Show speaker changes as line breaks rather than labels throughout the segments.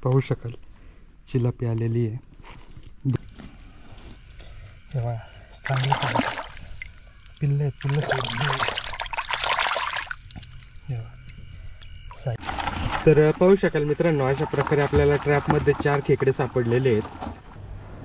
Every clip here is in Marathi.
पाहू शकाल चिलापी आलेली आहे. तेव्हा चांगले पिल्ले तर पाहू शकाल मित्रांनो, अशा प्रकारे आपल्याला ट्रॅपमध्ये 4 खेकडे सापडलेले आहेत.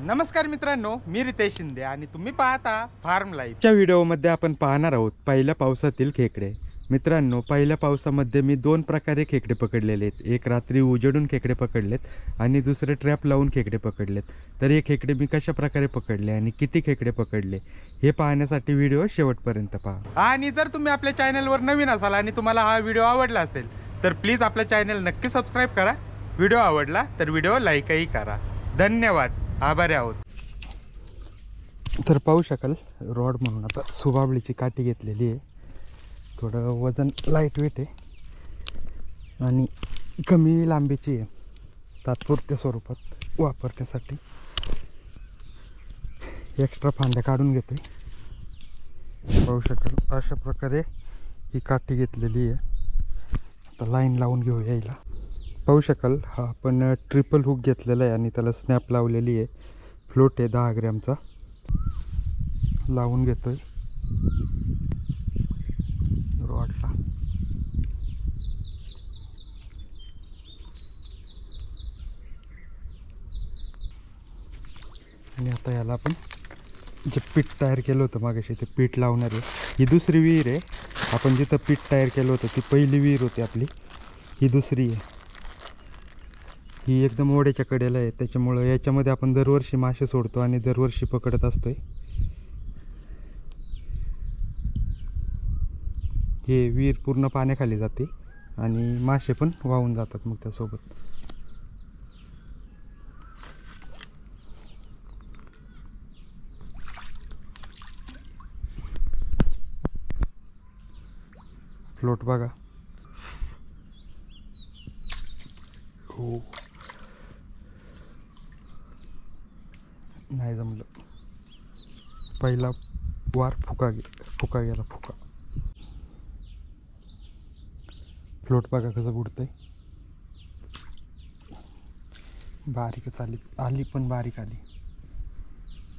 नमस्कार मित्रांनो, मी रितेश शिंदे आणि तुम्ही पाहता फार्म लाईफच्या व्हिडिओमध्ये आपण पाहणार आहोत पहिल्या पावसातील खेकडे. मित्रांनो, पहिल्या पावसामध्ये मी 2 प्रकारे खेकडे पकडलेले आहेत. एक रात्री उजेडून खेकडे पकडलेत आणि दुसरे ट्रॅप लावून खेकडे पकडलेत. तर हे खेकडे मी कशा प्रकारे पकडले आणि किती खेकडे पकडले हे पाहण्यासाठी व्हिडिओ शेवटपर्यंत पहा. आणि जर तुम्ही आपल्या चॅनलवर नवीन असाल आणि तुम्हाला हा व्हिडिओ आवडला असेल तर प्लीज आपल्या चॅनल नक्की सबस्क्राईब करा. व्हिडिओ आवडला तर व्हिडिओ लाईकही करा. धन्यवाद, आभारी आहोत. तर पाहू शकाल रॉड म्हणून आता सुबाबळीची काठी घेतलेली आहे. थोडं वजन लाईट वेट आहे आणि कमी लांबीची आहे. तात्पुरत्या स्वरूपात वापरण्यासाठी एक्स्ट्रा फांद्या काढून घेतोय. पाहू शकाल अशा प्रकारे ही काठी घेतलेली आहे. आता लाईन लावून घेऊ यायला. पाहू शकाल हा आपण ट्रिपल हुक घेतलेला आहे आणि त्याला स्नॅप लावलेली आहे. फ्लोट आहे 10 ग्रॅमचा. लावून घेतोय रॉडला. आणि आता याला आपण जे पीठ तयार केलं होतं मागाशी ते पीठ लावणार आहे. ही दुसरी विहीर आहे. आपण जिथं पीठ तयार केलं होतं ती पहिली विहीर होती आपली. ही दुसरी आहे. ही एकदम ओढ्याच्या कडेला आहे. त्याच्यामुळं याच्यामध्ये आपण दरवर्षी मासे सोडतो आणि दरवर्षी पकडत असतोय. हे विहीर पूर्ण पाण्याखाली जाते आणि मासे पण वाहून जातात मग त्यासोबत. फ्लोट बघा. हो, नाही जमलं. पहिला वार फुका गेला. फ्लोट बघा कसं बुडतंय. बारीकच आली पण बारीक आली.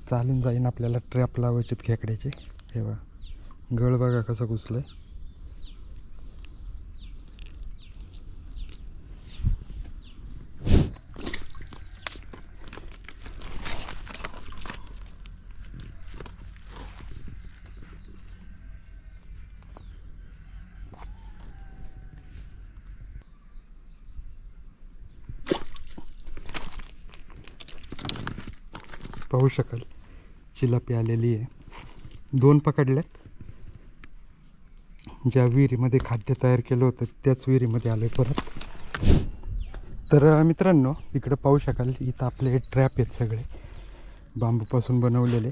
चालून जाईन आपल्याला ट्रॅप लावायचे खेकड्याचे. हे बघा गळ बघा कसं घुसलंय. पाहू शकाल चिलापी आलेली आहे. 2 पकडल्यात. ज्या विहिरीमध्ये खाद्य तयार केलं होतं त्याच विहिरीमध्ये आलोय परत. तर मित्रांनो इकडं पाहू शकाल इथं आपले ट्रॅप आहेत सगळे बांबूपासून बनवलेले.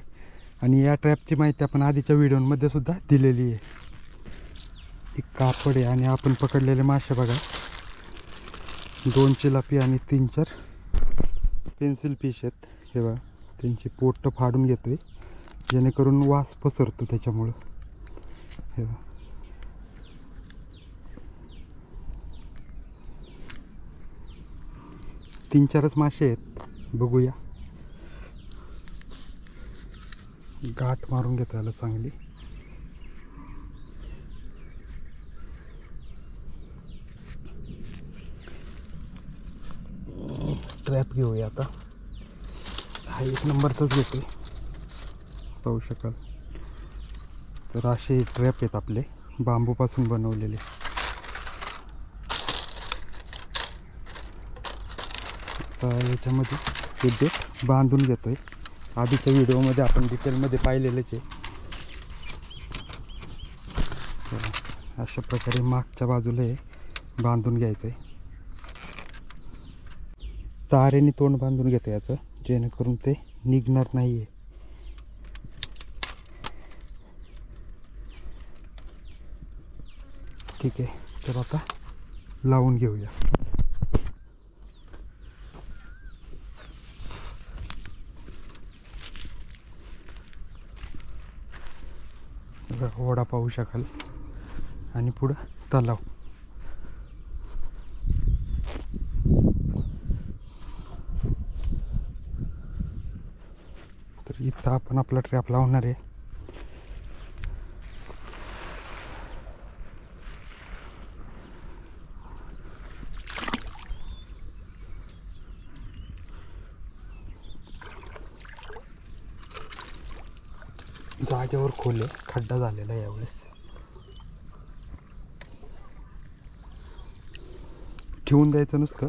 आणि या ट्रॅपची माहिती आपण आधीच्या व्हिडिओमध्ये सुद्धा दिलेली आहे. एक कापड आहे आणि आपण पकडलेले मासे बघा 2 चिलापी आणि 3-4 पेन्सिल फिश आहेत. हे बघा त्यांची पोट फाडून घेतोय जेणेकरून वास पसरतो त्याच्यामुळं. हे बघा 3-4च मासे आहेत. बघूया. गाठ मारून घेतो याला चांगली. ट्रॅप घेऊया आता. हा 1 नंबरचाच घेतोय. पाहू शकाल तर असे ट्रॅप आहेत आपले बांबूपासून बनवलेले. आता याच्यामध्ये हे देठ बांधून घेतोय. आधीच्या व्हिडिओमध्ये आपण डिटेलमध्ये पाहिलेलेच आहे. अशा प्रकारे मागच्या बाजूला हे बांधून घ्यायचं आहे. तारेने तोंड बांधून घेतं याचं जेणेकरून ते निघणार नाही आहे. ठीक आहे. तर आता लावून घेऊया. ओढा पाहू शकाल आणि पुढं तलाव. इथं आपण आपला ट्रॅप लावणार आहे. जागेवर खोल आहे, खड्डा झालेला आहे यावेळेस. ठेवून द्यायचं नुसतं.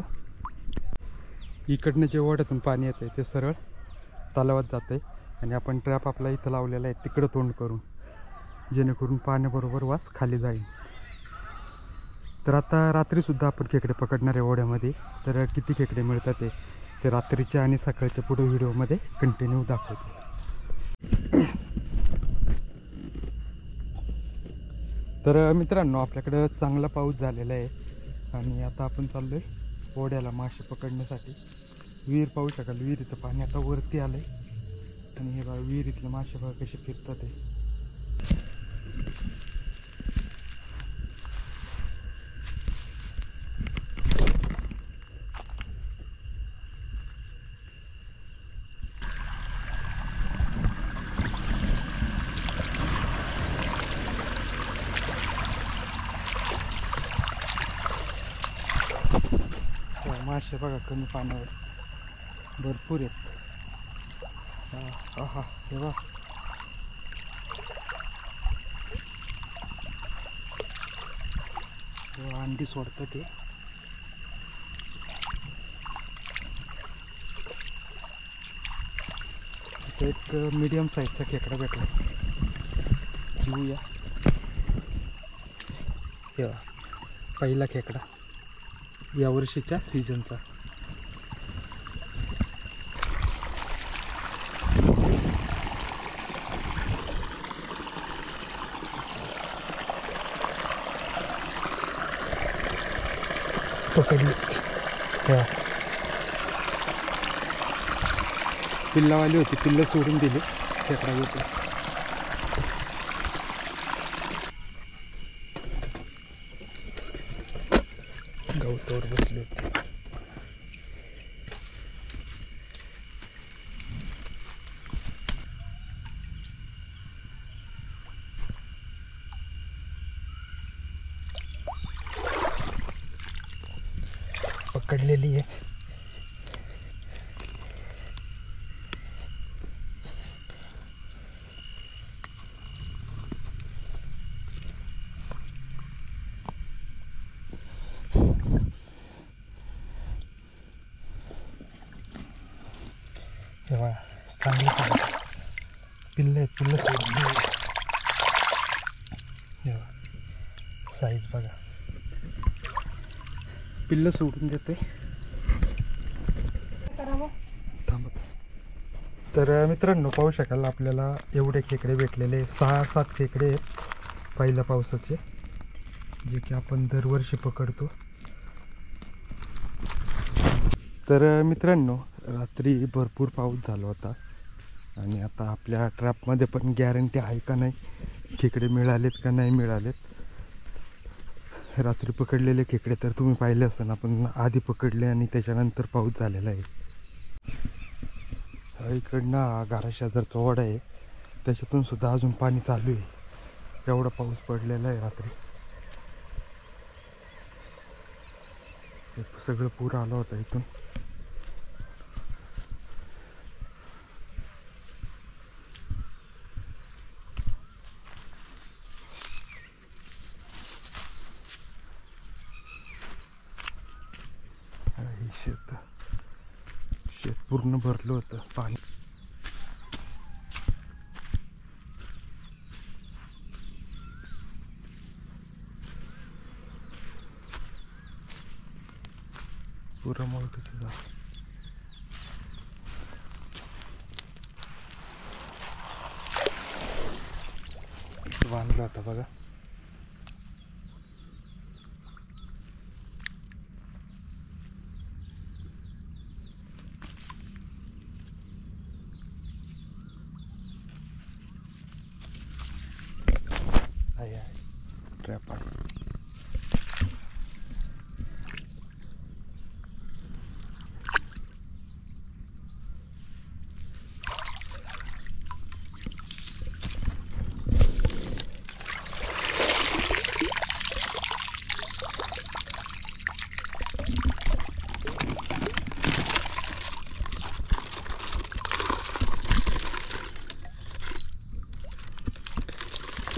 इकडनं जे ओढ्यातून पाणी येतं ते सरळ तलावात जातं आहे आणि आपण ट्रॅप आपला इथं लावलेला आहे तिकडं तोंड करून, जेणेकरून पाण्याबरोबर वास खाली जाईल. तर आता रात्रीसुद्धा आपण खेकडे पकडणार आहे ओढ्यामध्ये. तर किती खेकडे मिळतात ते रात्रीच्या आणि सकाळच्या पुढे व्हिडिओमध्ये कंटिन्यू दाखवतो. तर मित्रांनो, आपल्याकडं चांगला पाऊस झालेला आहे आणि आता आपण चाललो आहे ओढ्याला मासे पकडण्यासाठी. विहीर पाहू शकाल, विहिरीचं पाणी आता वरती आलं आहे आणि हे बघा विहिरीतले मासे बघा कसे फिरतात आहे. मासे बघा कमी पाण्यावर भरपूर आहेत. हा हे बघा, अंडी सोडतात ते. एक मीडियम साईजचा खेकडा भेटला, घेऊया. पहिला खेकडा यावर्षीच्या सीझनचा. पकडली. पिल्लावाली होती, पिल्लं सोडून दिली, खेकडा घेतला. गवतावर बसले होते. पकडलेली आहे. तेव्हा चांगलं पिल्लं आहेत, पिल्लं सोडून साईज बघा, पिल्लं सोडून देते. थांबत. तर मित्रांनो, पाहू शकाल आपल्याला एवढे खेकडे भेटलेले 6-7 खेकडे आहेत पहिल्या पावसाचे, जे की आपण दरवर्षी पकडतो. तर मित्रांनो, रात्री भरपूर पाऊस झाला होता आणि आता आपल्या ट्रॅपमध्ये पण गॅरंटी आहे का नाही खेकडे मिळालेत का नाही मिळालेत. रात्री पकडलेले खेकडे तर तुम्ही पाहिले असेल, आपण आधी पकडले आणि त्याच्यानंतर पाऊस झालेला आहे. इकडनं घराशेजारचा ओढा आहे, त्याच्यातून सुद्धा अजून पाणी चालू आहे. एवढा पाऊस पडलेला आहे रात्री. सगळं पूर आला होता इथून. शेत पूर्ण भरलं होतं पाणी. पुरामुळे कसं झालं. बांधलं होता बघा. आहे ट्रॅप आहे.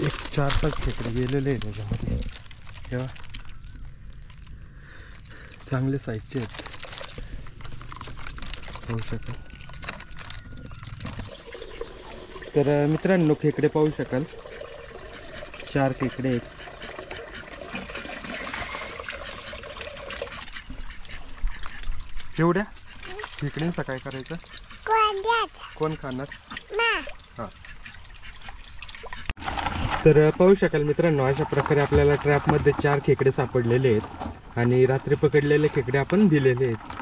एक 4-5 खेकडे गेलेले आहे त्याच्यामध्ये. तेव्हा चांगले साईजचे आहेत, पाहू शकाल. तर मित्रांनो खेकडे पाहू शकाल, 4 खेकडे आहेत. एवढ्या खेकड्यांचं काय करायचं, कोण खाणार. हां, तर पाहू शकाल मित्रांनो, अशा प्रकारे आपल्याला ट्रॅपमध्ये 4 खेकडे सापडलेले आहेत आणि रात्री पकडलेले खेकडे आपण दिलेले आहेत.